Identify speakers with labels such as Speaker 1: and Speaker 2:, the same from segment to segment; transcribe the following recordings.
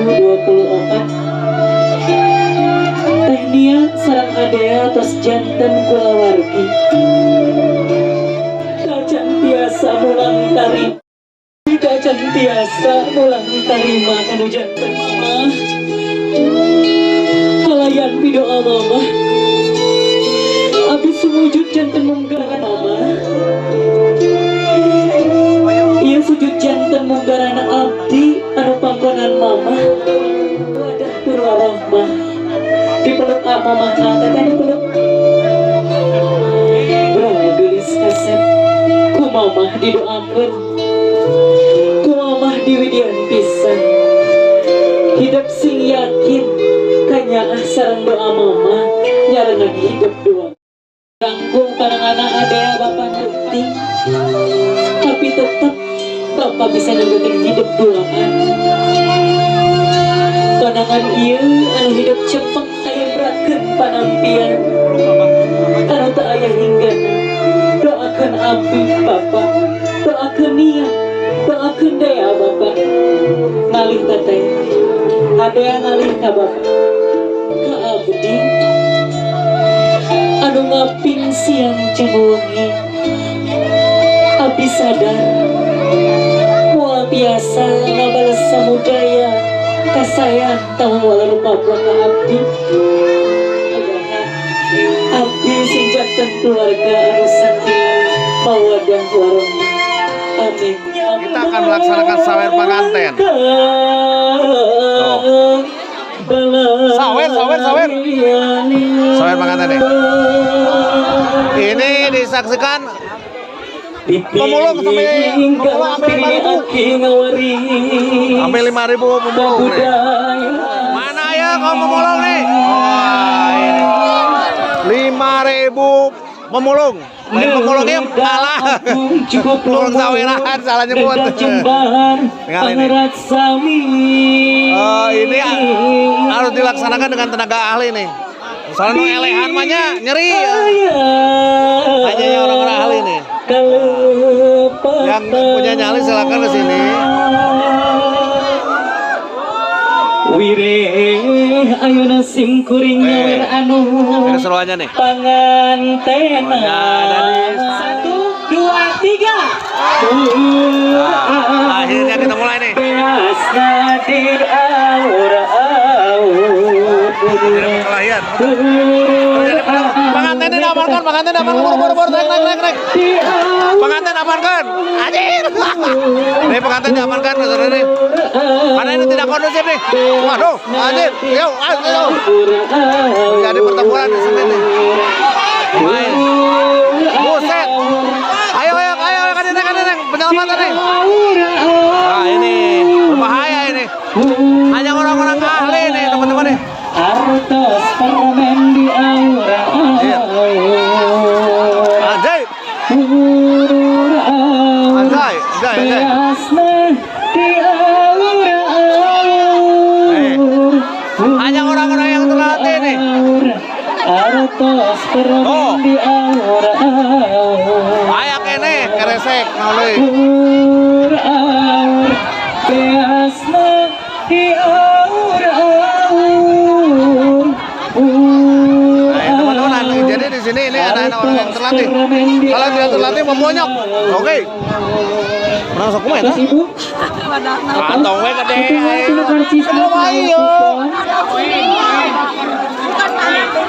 Speaker 1: 2024 Tehnia sareng adea tos janten kulawargi kacan tiasa mulang tarima kacan tiasa mulang tarima anu janten mama halayan bidoa mama abis sujud janten munggaran mama ia sujud janten munggaran abdi anu panggonan mama wadah turwarahmah dipeluk mama teteh dipeluk gelis kasep ku mama didoakeun ku mama diwidian pisan hidup sing yakin kanyaah sareng doa mama nyarengan hidup doa rangkung parang anak adea bapak penting tapi tetap bapak bisa nanggekeun hidup doaan panangan ieu anu hidup cepeng aya beratkeun panampian anu teu aya hinggana doakeun abdi bapak doakeun nia doakeun dea bapak ngalih teteh adea ngalih ka bapak ka abdi anu ngaping siang jeung wengi abdi sadar moal biasa ngabales samudaya kasayang tahu walau lupa buat abdi abdi sing janten keluarga anu sakinah mawaddah warahmah amin.
Speaker 2: Kita akan melaksanakan sawer pengantin. Sawer pengantin nih. Ini disaksikan pemulung sampai sampai 5.000 pemulung nih. Mana ya kamu pemulung nih? Wah, ini 5.000 pemulung. Lain pemulungnya kalah. Pemulung saweran salah nyebut. Tinggal ini harus dilaksanakan dengan tenaga ahli nih. Soalnya elehan mahnya nyeri. Hanya orang-orang ahli nih. Yang punya nyali silakan ke sini.
Speaker 1: Wireh ayeuna sim kuring ngawer anu.
Speaker 2: Ini seruannya nih.
Speaker 1: Pangantena. 1 2 3.
Speaker 2: Akhirnya kita mulai nih. Pengantin diamankan, buru-buru naik. Pengantin amankan. Anjir. Nih pengantin diamankan nih. Karena ini tidak kondusif nih. Waduh, anjir. Yuk, ayo. Jadi pertempuran di sini nih. Main. Buset. Ayo kan penyelamatan nih. Nah, ini berbahaya ini. Hanya orang-orang ahli nih, teman-teman nih.
Speaker 1: Artos permen di aura.
Speaker 2: Anjay. Hanya orang-orang yang terlatih nih. Artos permen di aura. Ayak ini keresek nolih. Jadi di sini ini ada orang yang terlatih. Kalau tidak terlatih membonyok. Oke. Menang sok main. Kantong we gede. Ayo.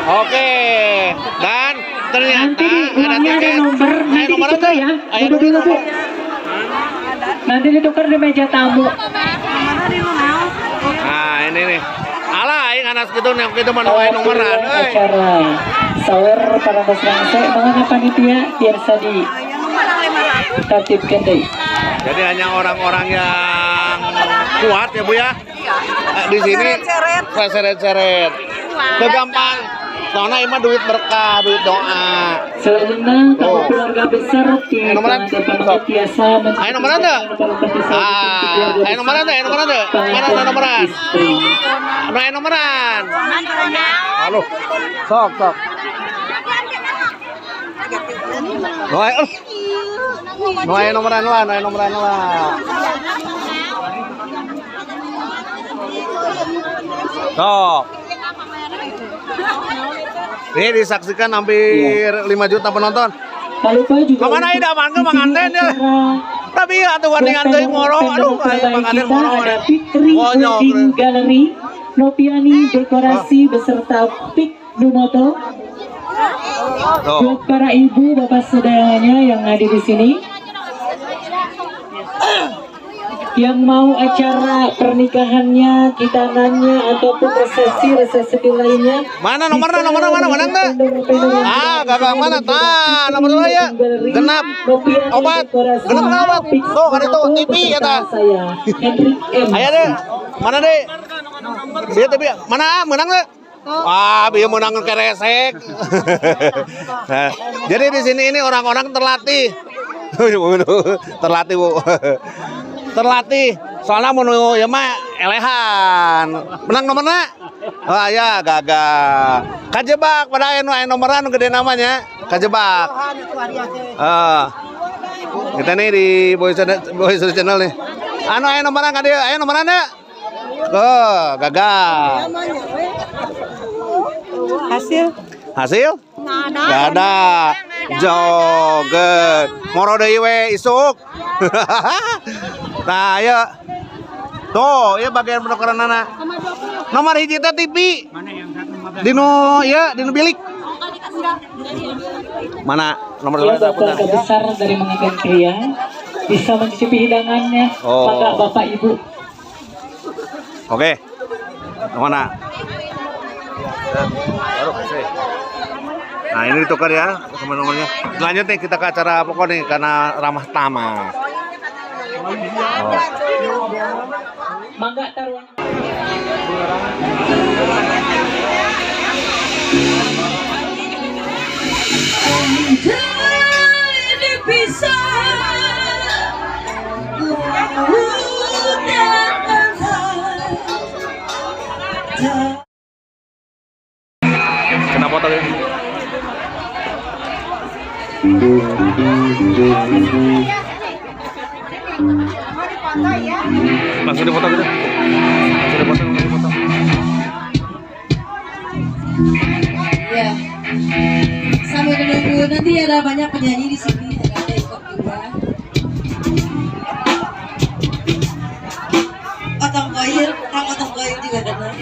Speaker 2: Oke. Dan ternyata ada nomor. Nomor apa ya? Ayo dulu Bu. Nanti ditukar di meja tamu. Nah, ini nih. Alah, aing anas gitu nih kitu mah nomoran euy. Sawer para masrangse mangana panitia biasa di tertibkeun deui. Jadi hanya orang-orang yang kuat ya Bu ya. Di sini seret-seret. Gampang. Soalnya ini duit berkah, duit doa. Sebenarnya kalau keluarga besar di panitia sama. Ayo nomoran tuh. Ayo nomoran tuh. Mana nomoran? Ayo nomoran. Halo. Sok. Ayo nomoran lah.
Speaker 3: Tuh. Ini disaksikan hampir 5 juta penonton.
Speaker 2: Tak lupa juga
Speaker 3: Kemana
Speaker 2: untuk
Speaker 3: ida mangga
Speaker 2: di
Speaker 3: manganten
Speaker 2: sini
Speaker 3: ya?
Speaker 2: acara
Speaker 3: Tapi atuh gandingan teuing moro, aduh aya manganten
Speaker 2: kita
Speaker 3: moro.
Speaker 2: ada Fitri
Speaker 3: Konyol.
Speaker 2: Wedding Gallery, Nopiani Dekorasi beserta Pik Dumoto.
Speaker 3: Tuh.
Speaker 2: Buat para ibu, bapak saudaranya yang hadir di sini, yang mau acara pernikahannya, kitanannya ataupun resepsi lainnya.
Speaker 3: Mana nomornya? Nomornya mana? Mana enggak? Ah, gagang mana? Tah, nomor saya. Genap. Obat. Genap obat. Tuh, ada tuh TV ya tah.
Speaker 2: Saya Hendrik M.
Speaker 3: Aya deh. Mana deh? Dia tapi mana menang deh? Wah, dia menang keresek. Nah, jadi di sini ini orang-orang terlatih. Terlatih, Bu. Terlatih. Soalnya mau ya mah elehan. Menang nomornya? Wah, ya gagal. Kajebak pada anu nomoran gede namanya. Kajebak. Kita nih di Boys Channel nih. Anu aya nomoran ka dieu? Aya nomoranna? Gagal. Hasil? Nggak ada. Joget. Moro deui we isuk. Nah, ayo. Tuh, ya bagian penukaranana. Nomor hiji teh TV. Dino ya, dino bilik. Mana nomor
Speaker 2: Ya,
Speaker 3: berapa?
Speaker 2: bapak besar dari Mengaten Pria bisa mencicipi hidangannya,
Speaker 3: Oh.
Speaker 2: maka bapak ibu.
Speaker 3: Oke. Mana? Baru kasih. Nah, ini ditukar ya sama nomornya. Lanjut nih kita ke acara pokok nih karena ramah tamah. Oh.
Speaker 2: Mangga taruhan.
Speaker 3: Kena foto ya. Langsung dipoto gitu. Langsung dipoto.
Speaker 4: Ya, sambil menunggu nanti ada banyak penyanyi di sini, ada ikut juga. Otong Koir juga datang.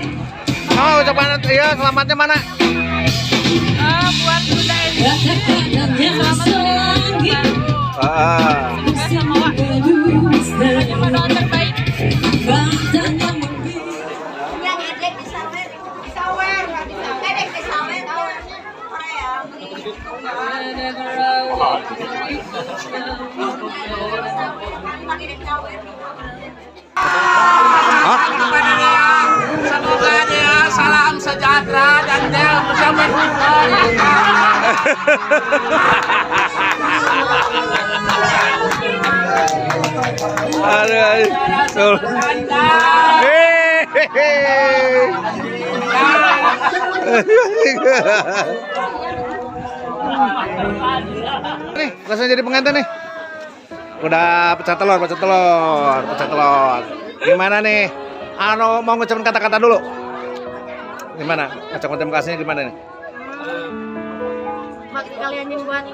Speaker 3: Oh, ucapan ya selamatnya mana?
Speaker 5: Buat Bunda Eni.
Speaker 3: Ah.
Speaker 5: Pemenang terbaik.
Speaker 6: Semoga dia salam sejahtera dan dia mencapai
Speaker 3: Aduh. Nih, langsung jadi pengantin nih. Udah pecah telur. Gimana nih? Ano mau ngucapin kata-kata dulu. Gimana? Ngucapin terima kasihnya gimana nih?
Speaker 5: Bagi kalian yang buat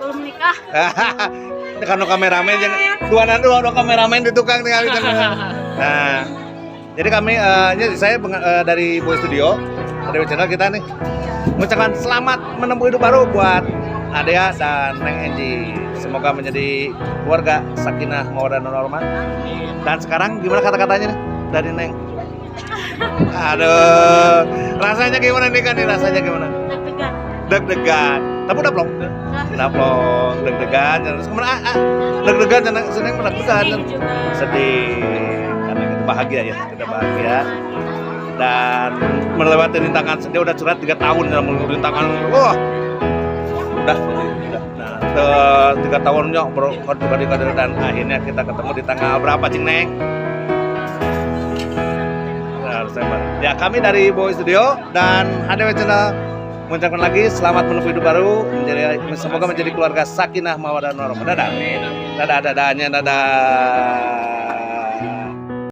Speaker 5: belum nikah.
Speaker 3: Karena kameramen yang dua kameramen di tukang nih. Nah, jadi kami saya dari Boy Studio, dari channel kita nih mengucapkan selamat menempuh hidup baru buat Adea dan Neng Enji. Semoga menjadi keluarga sakinah mawaddah warahmah. Dan sekarang gimana kata-katanya nih dari Neng? Aduh, rasanya gimana nih kan? Rasanya gimana?
Speaker 5: Deg-degan.
Speaker 3: Deg-degan. Tapi udah plong. Deg-degan. Terus kemana? Deg-degan, seneng deg-degan. Sedih. Karena kita bahagia ya, kita bahagia. Dan melewati rintangan, dia udah curhat 3 tahun dalam rintangan. Wah, udah. Nah, 3 tahunnya berkali-kali dan akhirnya kita ketemu di tanggal berapa, Cing Neng? Nah, Desember. Ya, kami dari Boy Studio dan HDW Channel mengucapkan lagi selamat menempuh hidup baru, semoga menjadi keluarga sakinah mawaddah warahmah. Dadah. Dadah.